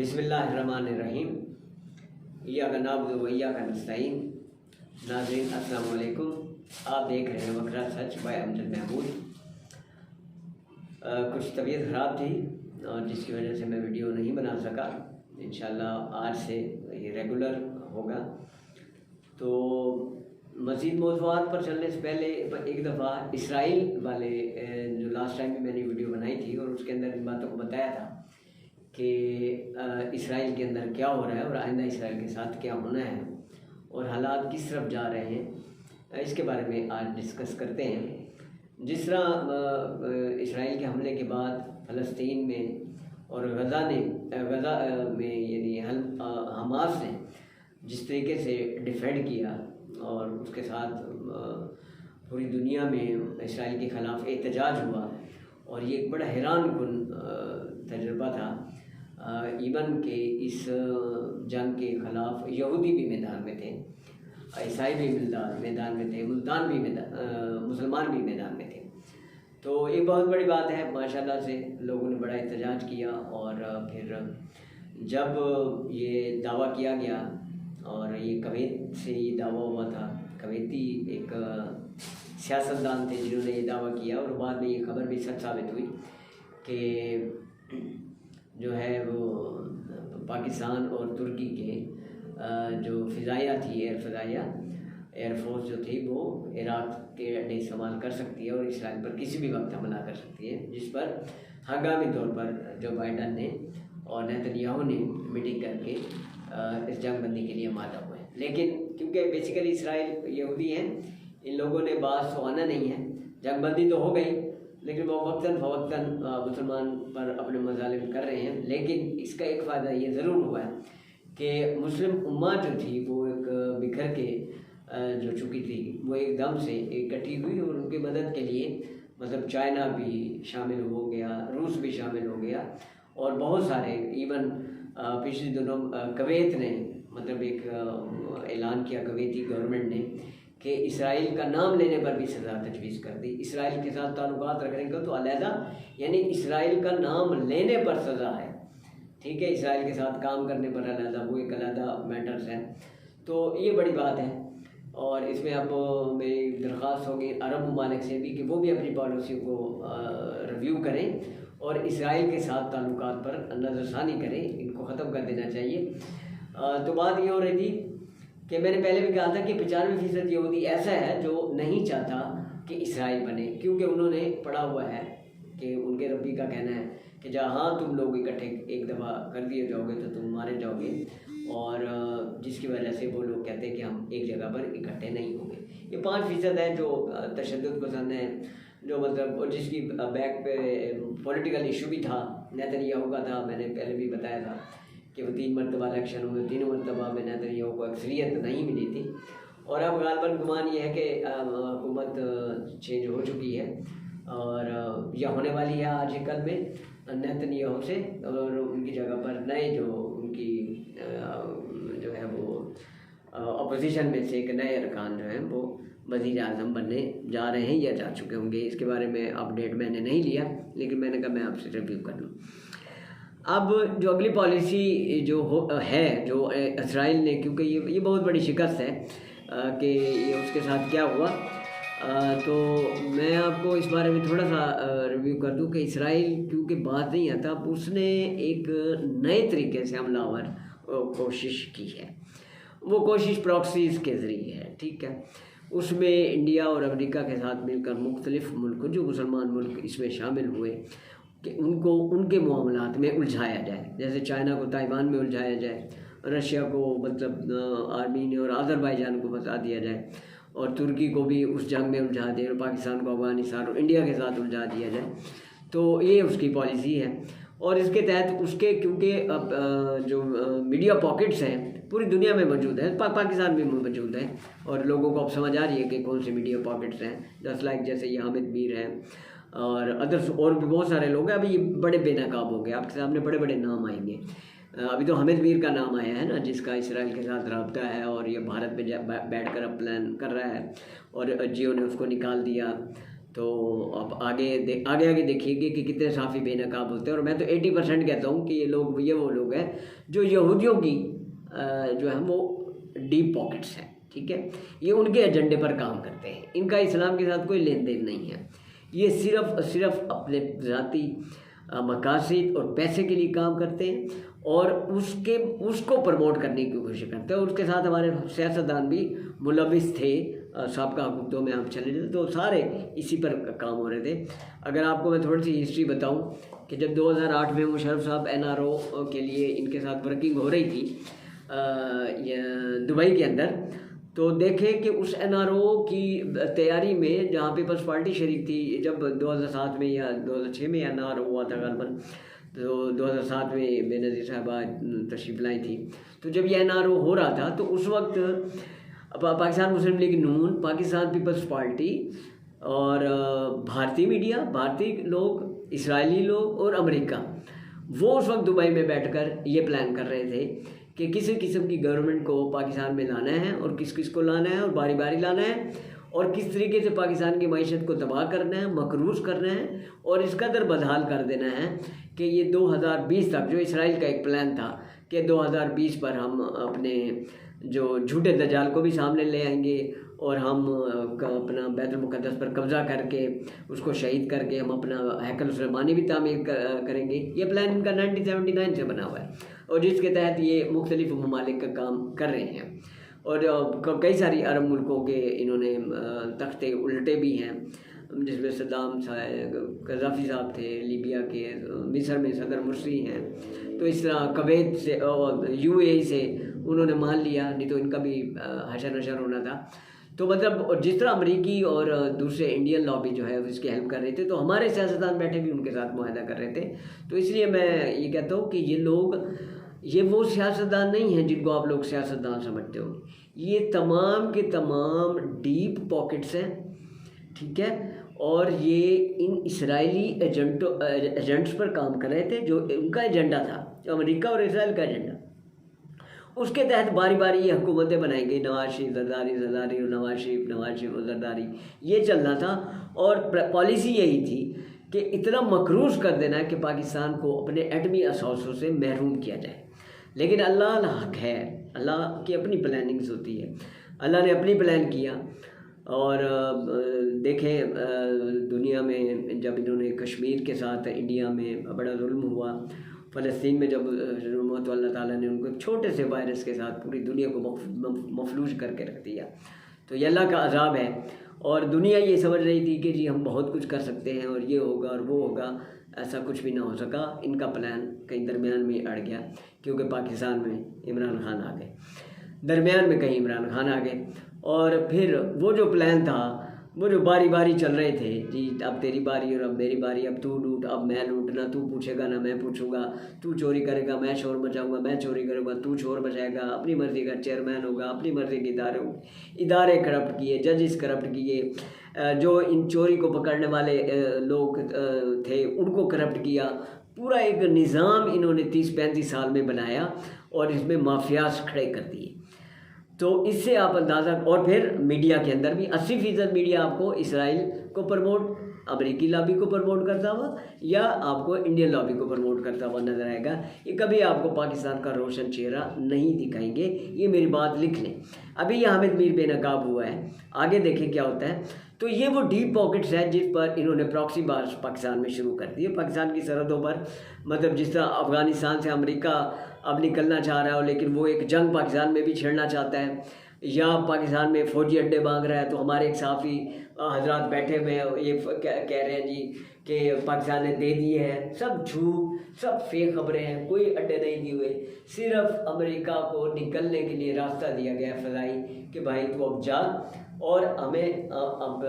बिस्मिल्लाहिर्रहमानिर्रहीम। इय्याका नअबुदु व इय्याका नस्तईन। नाज़रीन अस्सलाम वालेकुम। आप देख रहे हैं वक्रा सच बाय अमजद महमूद। कुछ तबीयत ख़राब थी और जिसकी वजह से मैं वीडियो नहीं बना सका। इंशाल्लाह आज से ये रेगुलर होगा। तो मज़ीद मौज़ूआत पर चलने से पहले एक दफ़ा इसराइल वाले जो लास्ट टाइम भी मैंने वीडियो बनाई थी और उसके अंदर इन बातों को बताया था कि इसराइल के अंदर क्या हो रहा है और आइंदा इसराइल के साथ क्या होना है और हालात किस तरफ जा रहे हैं, इसके बारे में आज डिस्कस करते हैं। जिस तरह इसराइल के हमले के बाद फ़लस्तीन में और गज़ा में यानी हमास ने जिस तरीके से डिफेंड किया और उसके साथ पूरी दुनिया में इसराइल के ख़िलाफ़ एहतजाज हुआ और ये एक बड़ा हैरान कुन तजुर्बा था। इवन के इस जंग के ख़िलाफ़ यहूदी भी मैदान में थे, ईसाई भी मैदान में थे, मुसलमान भी मैदान में थे। तो ये बहुत बड़ी बात है। माशाल्लाह से लोगों ने बड़ा एहतजाज किया और फिर जब ये दावा किया गया और ये कवैत से ये दावा हुआ था, कवैती एक सियासतदान थे जिन्होंने ये दावा किया और बाद में ये खबर भी सच साबित हुई कि जो है वो पाकिस्तान और तुर्की के जो फ़िज़ाइया थी, एयरफोर्स जो थी वो इराक़ के अड्डे इस्तेमाल कर सकती है और इसराइल पर किसी भी वक्त हमला कर सकती है, जिस पर हंगामी तौर पर जो बाइडन ने और नेतन्याहू ने मीटिंग करके इस जंगबंदी के लिए मादा हुए। लेकिन क्योंकि बेसिकली इसराइल यहूदी हैं, इन लोगों ने बात तो आना नहीं है। जंगबंदी तो हो गई लेकिन वो वक्तन फ़वक्तन मुसलमान पर अपने मज़ालिम कर रहे हैं। लेकिन इसका एक फ़ायदा ये ज़रूर हुआ है कि मुस्लिम उम्मा जो थी वो एक बिखर के जो चुकी थी वो एकदम से इकट्ठी हुई और उनकी मदद के लिए मतलब चाइना भी शामिल हो गया, रूस भी शामिल हो गया और बहुत सारे इवन पिछले दिनों कवैत ने मतलब एक ऐलान किया कवैती गवर्नमेंट ने कि इसराइल का नाम लेने पर भी सज़ा तजवीज़ कर दी। इसराइल के साथ ताल्लुकात रखने का तो अलहदा, यानी इसराइल का नाम लेने पर सज़ा है, ठीक है, इसराइल के साथ काम करने पर अलहदा, वो एक अलहदा मैटर्स है। तो ये बड़ी बात है और इसमें अब मेरी दरख्वास्त होगी अरब ममालिक से भी कि वो भी अपनी पॉलिसी को रिव्यू करें और इसराइल के साथ ताल्लुकात पर नज़रसानी करें, इनको ख़त्म कर देना चाहिए। तो बात ये हो रही थी कि मैंने पहले भी कहा था कि 95% यहूदी ऐसा है जो नहीं चाहता कि इसराइल बने, क्योंकि उन्होंने पढ़ा हुआ है कि उनके रब्बी का कहना है कि जहाँ तुम लोग इकट्ठे एक दफ़ा कर दिए जाओगे तो तुम मारे जाओगे, और जिसकी वजह से वो लोग कहते हैं कि हम एक जगह पर इकट्ठे नहीं होंगे। ये 5% है जो तशद्दुद पसंद है, जो मतलब और जिसकी बैक पे पॉलिटिकल इशू भी था, नेतन्याहू का था। मैंने पहले भी बताया था कि वो 3 मरतबा इलेक्शन हुए, तीनों मरतबा में नेतन्याहू को अक्सरियत नहीं मिली थी और अब गालबन गुमान ये है कि हुकूमत चेंज हो चुकी है और यह होने वाली है आज कल में नेतन्याहू से, और उनकी जगह पर नए जो उनकी जो है वो अपोजिशन में से एक नए अरकान जो हैं वो वज़ीर आज़म बनने जा रहे हैं या जा चुके होंगे। इसके बारे में अपडेट मैंने नहीं लिया, लेकिन मैंने कहा मैं आपसे रिव्यू कर लूँ। अब जो अगली पॉलिसी जो है जो इसराइल ने, क्योंकि ये बहुत बड़ी शिकस्त है कि ये उसके साथ क्या हुआ, तो मैं आपको इस बारे में थोड़ा सा रिव्यू कर दूं कि इसराइल क्योंकि बात नहीं आता, उसने एक नए तरीके से हमलावर कोशिश की है। वो कोशिश प्रॉक्सीज़ के ज़रिए है, ठीक है। उसमें इंडिया और अमेरिका के साथ मिलकर मुख्तलिफ़ मुल्क जो मुसलमान मुल्क इसमें शामिल हुए कि उनको उनके मामलात में उलझाया जाए। जैसे चाइना को ताइवान में उलझाया जाए, रशिया को मतलब आर्मीनिया और अज़रबैजान को फंसा दिया जाए और तुर्की को भी उस जंग में उलझा दिया और पाकिस्तान को अफ़गानिस्तान और इंडिया के साथ उलझा दिया जाए। तो ये उसकी पॉलिसी है और इसके तहत उसके क्योंकि अब जो मीडिया पॉकेट्स हैं पूरी दुनिया में मौजूद है, पाकिस्तान में मौजूद है और लोगों को अब समझ आ रही है कि कौन से मीडिया पॉकेट्स हैं। जस्ट लाइक जैसे ये हामिद मीर हैं और अदर्स और भी बहुत सारे लोग हैं। अभी ये बड़े बेनकाब हो गए, आपके सामने बड़े बड़े नाम आएंगे। अभी तो हामिद मीर का नाम आया है ना, जिसका इसराइल के साथ रब्ता है और ये भारत में बैठ कर अब प्लान कर रहा है और जियो ने उसको निकाल दिया। तो अब आगे देखिएगा कि कितने साफ़ी बेनकाब होते हैं। और मैं तो 80% कहता हूँ कि ये वो लोग हैं जो यहूदियों की जो है वो डीप पॉकेट्स हैं, ठीक है। ये उनके एजेंडे पर काम करते हैं, इनका इस्लाम के साथ कोई लेन देन नहीं है। ये सिर्फ अपने ज़ाती मकासद और पैसे के लिए काम करते हैं और उसको प्रमोट करने की कोशिश करते हैं। और उसके साथ हमारे सियासतदान भी मुलविस थे, साबका हुकूमतों में आप चले जाते तो सारे इसी पर काम हो रहे थे। अगर आपको मैं थोड़ी सी हिस्ट्री बताऊं कि जब 2008 में मुशर्रफ साहब NRO के लिए इनके साथ वर्किंग हो रही थी दुबई के अंदर, तो देखें कि उस NRO की तैयारी में जहाँ पीपल्स पार्टी शरीक थी, जब 2007 में या 2006 में NRO हुआ था गालबन, तो 2007 में बेनज़ीर साहबा तशरीफ़ लाई थी। तो जब ये NRO हो रहा था तो उस वक्त पाकिस्तान मुस्लिम लीग नून, पाकिस्तान पीपल्स पार्टी और भारतीय मीडिया, भारतीय लोग, इजरायली लोग और अमेरिका, वो उस वक्त दुबई में बैठकर ये प्लान कर रहे थे कि किसी किस्म की गवर्नमेंट को पाकिस्तान में लाना है और किस किस को लाना है और बारी बारी लाना है और किस तरीके से पाकिस्तान की मईशत को तबाह करना है, मकरूज़ करना है और इस कदर बदहाल कर देना है कि ये 2020 तक, जो इसराइल का एक प्लान था कि 2020 पर हम अपने जो झूठे दज्जाल को भी सामने ले आएंगे और हम अपना बैतुल मुक़द्दस पर कब्ज़ा करके उसको शहीद करके हम अपना हैकल सुलेमानी भी तामीर करेंगे। ये प्लान इनका 1979 से बना हुआ है और जिसके तहत ये मुख्तलिफ ममालिक का काम कर रहे हैं और कई सारी अरब मुल्कों के इन्होंने तख्ते उल्टे भी हैं, जिसमें सद्दाम गद्दाफ़ी साहब थे लीबिया के, मिस्र में सदर मुर्सी हैं, तो इस तरह कुवैत से और UAE से उन्होंने मान लिया, नहीं तो इनका भी हशर नशर होना था। तो मतलब और जिस तरह अमरीकी और दूसरे इंडियन लॉबी जो है इसकी हेल्प कर रहे थे, तो हमारे सियासतदान बैठे भी उनके साथ मुआहदा कर रहे थे। तो इसलिए मैं ये कहता हूँ कि ये वो सियासतदान नहीं हैं जिनको आप लोग सियासतदान समझते हो, ये तमाम के तमाम डीप पॉकेट्स हैं, ठीक है। और ये इन इसराइली एजेंट्स पर काम कर रहे थे, जो उनका एजेंडा था, जो अमेरिका और इसराइल का एजेंडा, उसके तहत बारी बारी ये हुकूमतें बनाई गई, नवाज शरीफ जरदारी और नवाज शरीफ और जरदारी, ये चलना था। और पॉलिसी यही थी कि इतना मकरूज़ कर देना है कि पाकिस्तान को अपने एटमी असासों से महरूम किया जाए। लेकिन अल्लाह हक है, अल्लाह की अपनी प्लानिंग्स होती है, अल्लाह ने अपनी प्लान किया। और देखें दुनिया में जब इन्होंने कश्मीर के साथ इंडिया में बड़ा जुल्म हुआ, फ़लस्तीन में जब जुल्म तो अल्लाह ताला ने उनको एक छोटे से वायरस के साथ पूरी दुनिया को मफलूज करके रख दिया। तो ये अल्लाह का अज़ाब है और दुनिया ये समझ रही थी कि जी हम बहुत कुछ कर सकते हैं और ये होगा और वो होगा, ऐसा कुछ भी ना हो सका। इनका प्लान कहीं दरमियान में अड़ गया क्योंकि पाकिस्तान में इमरान खान आ गए, दरमियान में कहीं इमरान खान आ गए और फिर वो जो प्लान था, वो जो बारी बारी चल रहे थे, जी अब तेरी बारी और अब मेरी बारी, अब तू लूट अब मैं लूट, ना तू पूछेगा ना मैं पूछूंगा, तू चोरी करेगा मैं शोर मचाऊंगा, मैं चोरी करूँगा तू शोर मचाएगा, अपनी मर्ज़ी का चेयरमैन होगा, अपनी मर्ज़ी के इदारे करप्ट किए, जजेस करप्ट किए, जो इन चोरी को पकड़ने वाले लोग थे उनको करप्ट किया। पूरा एक निज़ाम इन्होंने 30-35 साल में बनाया और इसमें माफियाज खड़े कर दिए। तो इससे आप अंदाज़ा, और फिर मीडिया के अंदर भी 80% मीडिया आपको इसराइल को प्रमोट, अमेरिकी लॉबी को प्रमोट करता हुआ या आपको इंडियन लॉबी को प्रमोट करता हुआ नजर आएगा। ये कभी आपको पाकिस्तान का रोशन चेहरा नहीं दिखाएंगे, ये मेरी बात लिख लें। अभी ये हामिद मीर बेनकाब हुआ है, आगे देखें क्या होता है। तो ये वो डीप पॉकेट्स हैं जिस पर इन्होंने प्रॉक्सी बार्स पाकिस्तान में शुरू कर दिए, पाकिस्तान की सरहदों पर। मतलब जिस तरह अफ़गानिस्तान से अमेरिका अब निकलना चाह रहा हो लेकिन वो एक जंग पाकिस्तान में भी छेड़ना चाहता है, या पाकिस्तान में फ़ौजी अड्डे मांग रहा है, तो हमारे एक साफ़ी हजरात बैठे हुए हैं ये कह रहे हैं जी कि पाकिस्तान ने दे दिए हैं। सब झूठ, सब फेक खबरें हैं, कोई अड्डे नहीं दिए हुए, सिर्फ अमेरिका को निकलने के लिए रास्ता दिया गया फ़ज़ाई कि भाई तू अब जा और हमें अब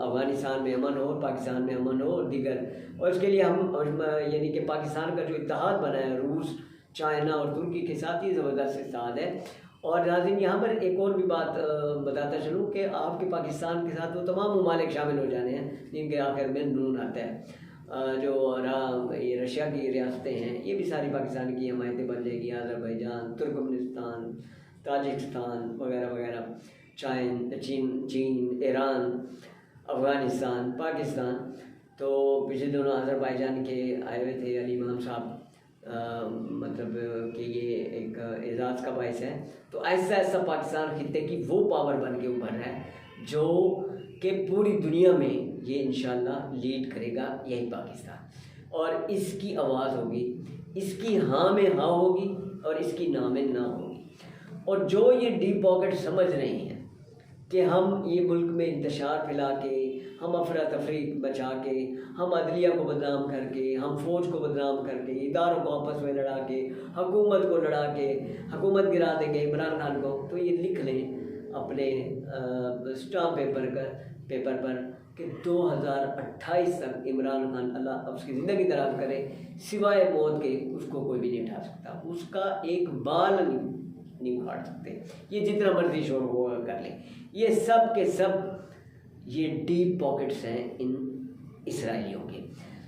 अफ़गानिस्तान में अमन हो, पाकिस्तान में अमन हो और दीगर, और इसके लिए हम यानी कि पाकिस्तान का जो इत्तेहाद बना है रूस, चाइना और तुर्की के साथ ही ज़बरदस्त इत्तेहाद है। और नाज़रीन यहाँ पर एक और भी बात बताता चलूँ कि आपके पाकिस्तान के साथ वो तमाम ममालिक शामिल हो जाने हैं जिनके आखिर में नून आता है। जो ये रशिया की रियासतें हैं ये भी सारी पाकिस्तान की हमायतें बन जाएगी, अज़रबैजान, तुर्कमेनिस्तान, ताजिकिस्तान वगैरह वगैरह, चीन, ईरान, अफ़गानिस्तान, पाकिस्तान। तो पिछले दिनों अज़रबैजान के आए हुए थे अली इमाम साहब, मतलब कि ये एक एजाज़ का बायस है। तो ऐसा ऐसा पाकिस्तान खित्ते की वो पावर बन के उभर रहा है जो कि पूरी दुनिया में ये इंशाल्लाह लीड करेगा यही पाकिस्तान। और इसकी आवाज़ होगी, इसकी हाँ में हाँ होगी और इसकी ना में ना होगी। और जो ये डीप पॉकेट समझ रहे हैं कि हम ये मुल्क में इंतशार फैला के, हम अफरा तफरी बचा के, हम अदलिया को बदनाम करके, हम फ़ौज को बदनाम करके, इदारों को आपस में लड़ा के, हुकूमत को लड़ा के हुकूमत गिरा देंगे इमरान खान को, तो ये लिख लें अपने स्टाम्प पेपर पर कि 2028 तक इमरान खान, अल्लाह उसकी ज़िंदगी दराज करे, सिवाय मौत के उसको कोई भी नहीं उठा सकता, उसका एक बाल नहीं उखाड़ सकते। ये जितना मर्जी शोर हो कर ले, ये सब के सब ये डीप पॉकेट्स हैं इन इसराइलियों के।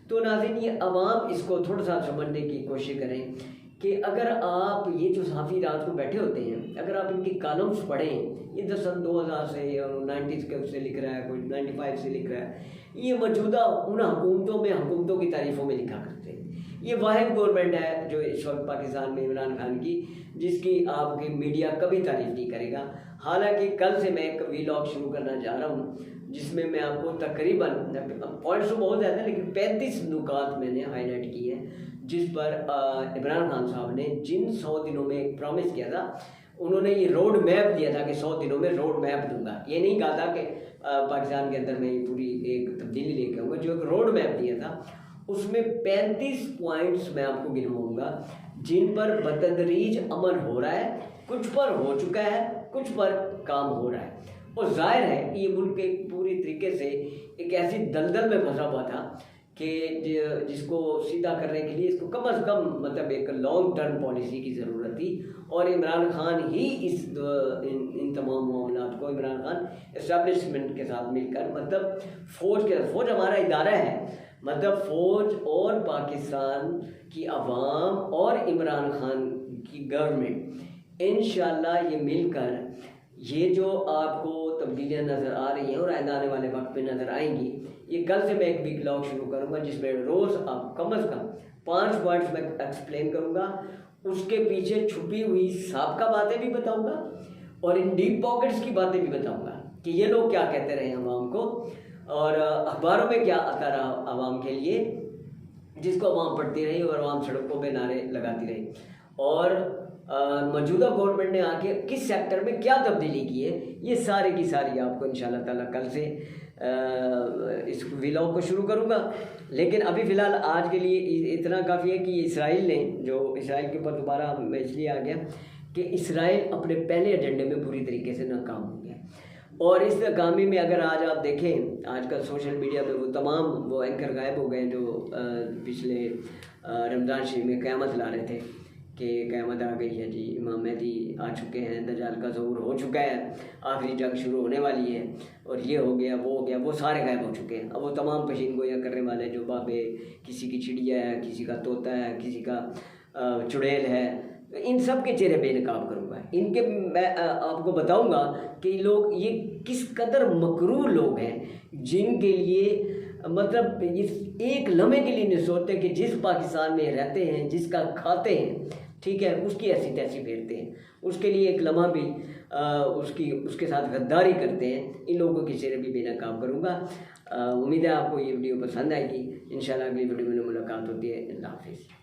तो नाज़रीन, ये अवाम इसको थोड़ा सा समझने की कोशिश करें कि अगर आप ये जो सहाफ़ी रात को बैठे होते हैं, अगर आप इनके कॉलम्स पढ़ें, ये तो सन 2000 से और 90s के उससे लिख रहा है, कोई 95 से लिख रहा है, ये मौजूदा उन हुकूमतों की तारीफ़ों में लिखा करते हैं। ये वाहिद गवर्नमेंट है जो इस वक्त पाकिस्तान में इमरान खान की, जिसकी आपकी मीडिया कभी तारीफ़ नहीं करेगा। हालांकि कल से मैं एक वीलॉग शुरू करना चाह रहा हूँ जिसमें मैं आपको तकरीबन, पॉइंट्स तो बहुत ज़्यादा लेकिन 35 नुकात मैंने हाईलाइट किए हैं जिस पर इमरान खान साहब ने जिन 100 दिनों में एक प्रॉमिस किया था, उन्होंने ये रोड मैप दिया था कि 100 दिनों में रोड मैप दूंगा। ये नहीं कहा था कि पाकिस्तान के अंदर मैं ये पूरी एक तब्दीली लेके आऊँगा, जो एक रोड मैप दिया था उसमें 35 पॉइंट्स मैं आपको गिनवाऊँगा जिन पर बतदरीज अमल हो रहा है, कुछ पर हो चुका है, कुछ पर काम हो रहा है। और जाहिर है ये मुल्क एक पूरी तरीके से एक ऐसी दलदल में फंसा हुआ था कि जिसको सीधा करने के लिए इसको कम से कम मतलब एक लॉन्ग टर्म पॉलिसी की ज़रूरत थी। और इमरान खान ही इन तमाम मामलात को, इमरान खान इस्टेब्लिशमेंट के साथ मिलकर, मतलब फ़ौज हमारा इदारा है, मतलब फ़ौज और पाकिस्तान की अवाम और इमरान खान की गवर्नमेंट इंशाल्लाह ये मिलकर ये जो आपको तब्दीलियाँ नज़र आ रही हैं और आने वाले वक्त में नज़र आएंगी, ये कल से मैं एक वीक व्लॉग शुरू करूँगा जिसमें रोज़ आप कम से कम 5 पॉइंट्स मैं एक्सप्लेन करूँगा, उसके पीछे छुपी हुई साबिक़ा बातें भी बताऊँगा और इन डीप पॉकेट्स की बातें भी बताऊँगा कि ये लोग क्या कहते रहे आवाम को और अखबारों में क्या आता रहा आवाम के लिए, जिसको आवाम पढ़ती रही और आवाम सड़कों पे नारे लगाती रही। और मौजूदा गवर्नमेंट ने आके किस सेक्टर में क्या तब्दीली की है, ये सारी की सारी आपको इंशाल्लाह ताला कल से इस व्लॉग को शुरू करूँगा। लेकिन अभी फ़िलहाल आज के लिए इतना काफ़ी है कि इसराइल ने, जो इसराइल के ऊपर दोबारा मैं इसलिए आ गया कि इसराइल अपने पहले एजेंडे में पूरी तरीके से नाकाम हो गया। और इस नाकामी में अगर आज आप देखें, आजकल सोशल मीडिया पे वो तमाम वो एंकर गायब हो गए जो पिछले रमज़ान शरीफ में क़यामत ला रहे थे कि क़यामत आ गई है जी, इमाम मेहदी आ चुके हैं, दज्जाल का ज़हूर हो चुका है, आखिरी जंग शुरू होने वाली है और ये हो गया वो हो गया, वो सारे गायब हो चुके हैं। अब वो तमाम पेशीन गोया करने वाले जो बाबे, किसी की चिड़िया है, किसी का तोता है, किसी का चुड़ैल है, इन सब के चेहरे बेनकाब करूँगा। इनके मैं आपको बताऊँगा कि लोग ये किस कदर मकरूर लोग हैं जिनके लिए मतलब इस एक लम्हे के लिए नहीं सोचते कि जिस पाकिस्तान में रहते हैं, जिसका खाते हैं, ठीक है, उसकी ऐसी तैसी फेरते हैं, उसके लिए एक लम्हा भी उसके साथ गद्दारी करते हैं। इन लोगों के चेहरे भी बेनकाब करूँगा। उम्मीद है आपको ये वीडियो पसंद आएगी। इंशाल्लाह अगली वीडियो में मुलाकात होती है। अल्लाह हाफिज़।